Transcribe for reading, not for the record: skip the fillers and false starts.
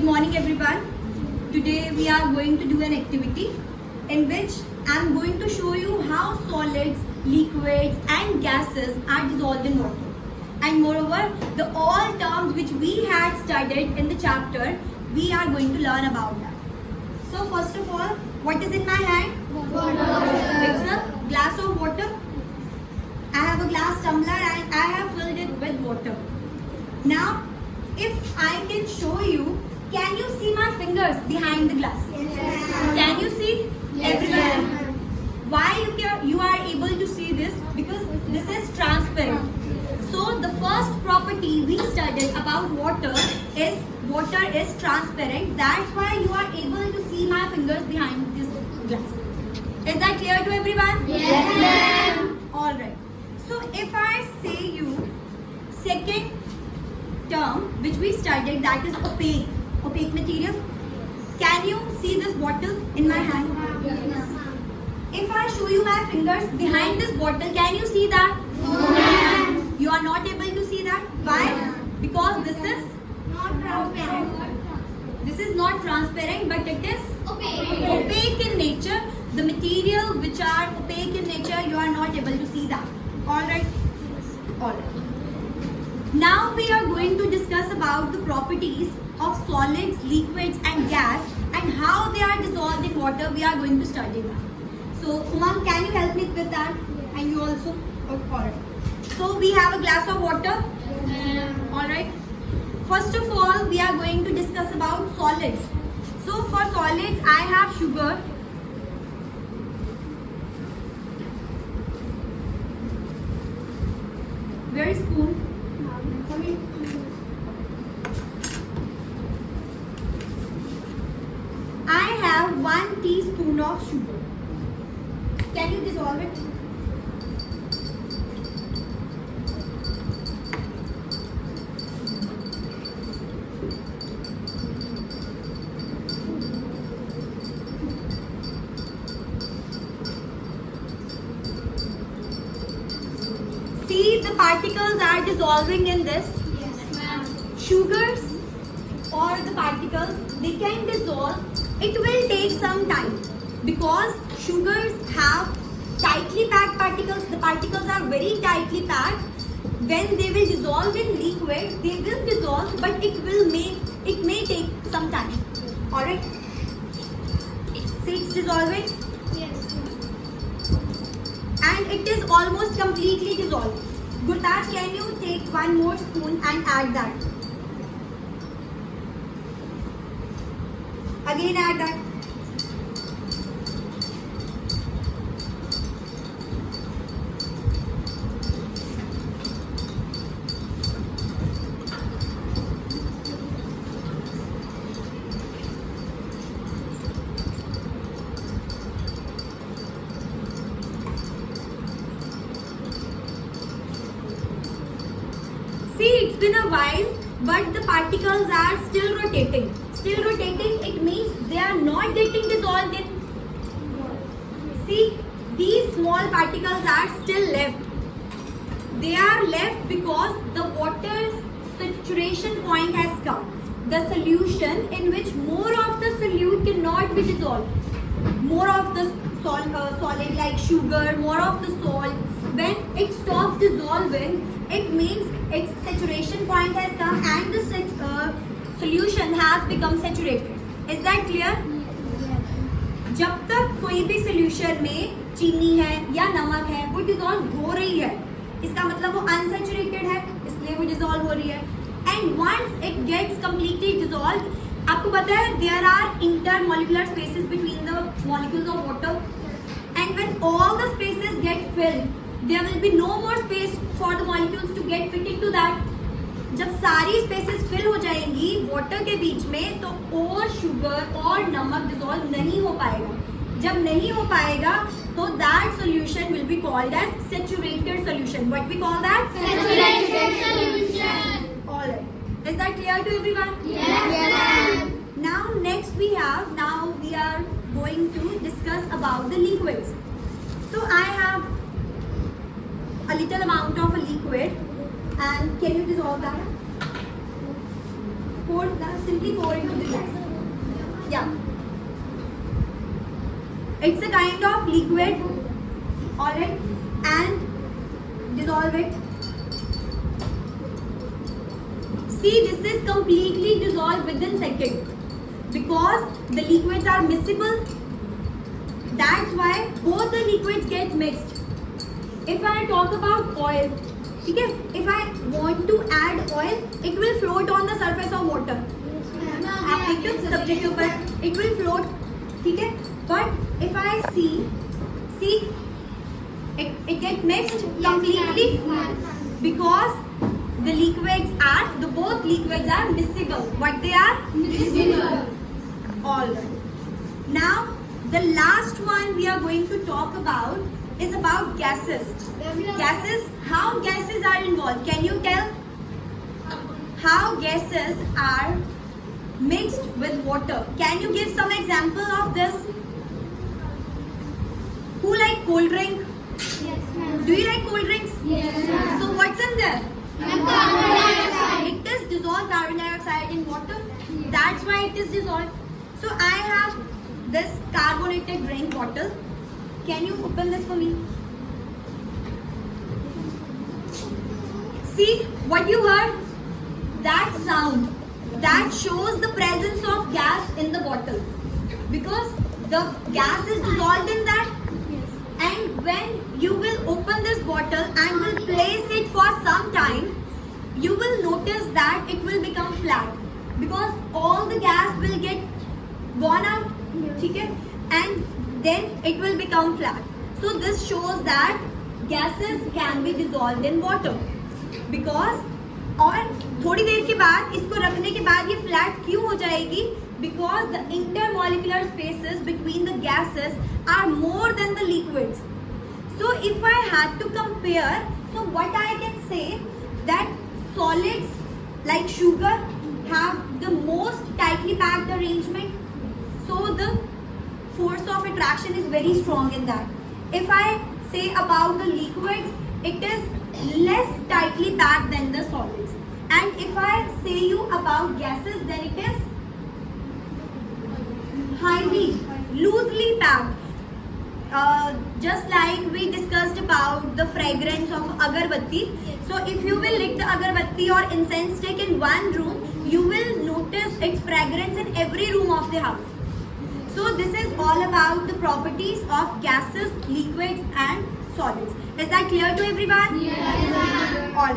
morning everyone. Today we are going to do an activity in which I am going to show you how solids, liquids and gases are dissolved in water. And moreover, the all terms which we had studied in the chapter, we are going to learn about that. So first of all, what is in my hand? Water. It's a glass of water. I have a glass tumbler and I have filled it with water. Now, if I can show you, can you see my fingers behind the glass? Yes. Can you see? Yes. Everywhere. Why you are able to see this? Because this is transparent. So the first property we studied about water is transparent. That's why you are able to see my fingers behind this glass. Is that clear to everyone? Yes. Alright. So if I say you second term which we studied, that is opaque material. Can you see this bottle in my hand? Yes. If I show you my fingers behind this bottle, can you see that? Yes. You are not able to see that. Why? Because this is Not transparent. this is not transparent, but it is Okay. opaque in nature. The material which are opaque in nature, you are not able to see that. Alright? Alright. Now we are going to discuss about the properties of solids, liquids and gas and how they are dissolved in water. We are going to study that. So Umang, can you help me with that? And you also? Alright. So we have a glass of water. Alright. First of all, we are going to discuss about solids. So for solids, I have sugar. Where is spoon? I have 1 teaspoon of sugar. Can you dissolve it? See, the particles are dissolving in this. Yes, ma'am. Sugars or the particles, they can dissolve. It will take some time because sugars have tightly packed particles. The particles are very tightly packed. When they will dissolve in liquid, they will dissolve, but it may take some time. Alright? See, it's dissolving. Yes. And it is almost completely dissolved. Gurtaj, can you take 1 more spoon and add that? Again add that. See, it's been a while, but the particles are still rotating. Still rotating, it means they are not getting dissolved in. See, these small particles are still left. They are left because the water's saturation point has come. The solution in which more of the solute cannot be dissolved. More of the solid like sugar, more of the salt, when it stops dissolving, it means its saturation point has come and the solution has become saturated. Is that clear? जब तक कोई भी solution में चीनी है या नमक है वो dissolve हो रही है, इसका मतलब वो unsaturated है, इसलिए वो dissolve हो रही है. And once it gets completely dissolved, आपको पता है there are intermolecular spaces between the molecules of water, and when all the spaces get filled, there will be no more space for the molecules to get fit into that. जब सारी spaces fill हो जाएंगी water के बीच में, तो और sugar और नमक डिसॉल्व नहीं हो पाएगा. जब नहीं हो पाएगा तो that solution will be called as saturated solution. What we call that? Saturated solution. Alright. Is that clear to everyone? Yes. Now next we are going to discuss about the liquids. So I have a little amount of a liquid, and can you dissolve that? Hold, simply hold to the gas. Yeah. It's a kind of liquid, alright, and dissolve it. See, this is completely dissolved within second because the liquids are miscible. That's why both the liquids get mixed. If I talk about oil, okay, if I want to add oil, it will float on the surface of water. आप देखते हो subject के ऊपर it will float, ठीक है? But if I see it get mixed completely because both liquids are miscible. What they are? Miscible. All right. Now the last one we are going to talk about is about gases. Gases. How gases are involved? Can you tell how gases are mixed with water? Can you give some example of this? Who like cold drink? Yes, ma'am. Do you like cold drinks? Yes, ma'am. So what's in there? Carbon dioxide. It is dissolved carbon dioxide in water. That's why it is dissolved. So I have this carbonated drink bottle. Can you open this for me? See what you heard? That sound. That shows the presence of gas in the bottle. Because the gas is dissolved in that. And when you will open this bottle and will place it for some time, you will notice that it will become flat because all the gas will get gone out, okay? And then it will become flat. So this shows that gases can be dissolved in water because और थोड़ी देर के बाद इसको रखने के बाद ये flat क्यों हो जाएगी? Because the intermolecular spaces between the gases are more than the liquids. So if I had to compare, so what I can say that solids like sugar have the most tightly packed arrangement. So the force of attraction is very strong in that. If I say about the liquids, it is less tightly packed than the solids. And if I say you about gases, then it is highly, loosely packed. Just like we discussed about the fragrance of agarbatti. So if you will light the agarbatti or incense stick in one room, you will notice its fragrance in every room of the house. So this is all about the properties of gases, liquids and solids. Is that clear to everyone? Yes, ma'am. All right.